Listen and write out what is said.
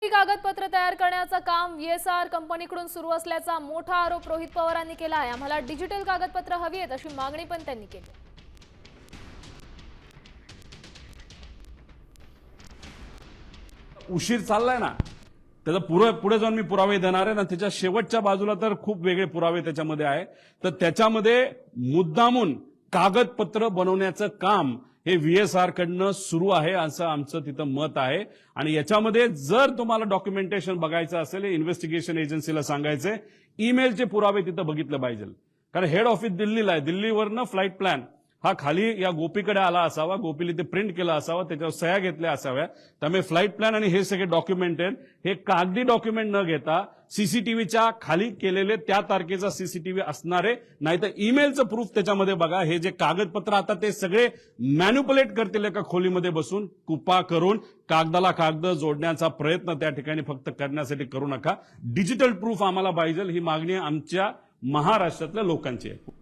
कागदपत्र तयार करण्याचं काम VSR कंपनीकडून सुरू असल्याचा मोठा आरोप रोहित पवारांनी केला आहे। आम्हाला डिजिटल कागदपत्र हवी आहेत अशी मागणी पण त्यांनी केली। उशीर चाललाय ना, त्याचा पुढे जाऊन मी पुरावे देणार आहे ना, त्याच्या शेवटच्या बाजूला तर खूप वेगळे पुरावे त्याच्यामध्ये आहे। तर त्याच्यामध्ये मुद्दामून कागदपत्र बनवण्याचं काम हे VSR कडनं सुरू आहे असं आमचं तिथं मत आहे। आणि याच्यामध्ये जर तुम्हाला डॉक्युमेंटेशन बघायचं असेल, इन्व्हेस्टिगेशन एजन्सीला सांगायचंय ईमेलचे पुरावे तिथं बघितलं पाहिजे। कारण हेड ऑफिस दिल्लीला आहे, दिल्लीवरनं फ्लाईट प्लॅन हा खाली या गोपीकडे आला असावा, गोपीने ते प्रिंट केला असावा, त्याच्यावर सह्या घेतल्या असाव्या। त्यामुळे फ्लाईट प्लॅन आणि हे सगळे डॉक्युमेंट आहेत, हे कागदी डॉक्युमेंट न घेता सीसीटीव्हीच्या खाली केलेले त्या तारखेचा सीसीटीव्ही असणारे, नाहीतर ईमेलचं प्रूफ त्याच्यामध्ये बघा। हे जे कागदपत्र आता ते सगळे मॅन्युप्युलेट करतील एका खोलीमध्ये बसून, कुपा करून कागदाला कागद जोडण्याचा प्रयत्न त्या ठिकाणी फक्त करण्यासाठी करू नका। डिजिटल प्रूफ आम्हाला पाहिजे, ही मागणी आमच्या महाराष्ट्रातल्या लोकांची आहे।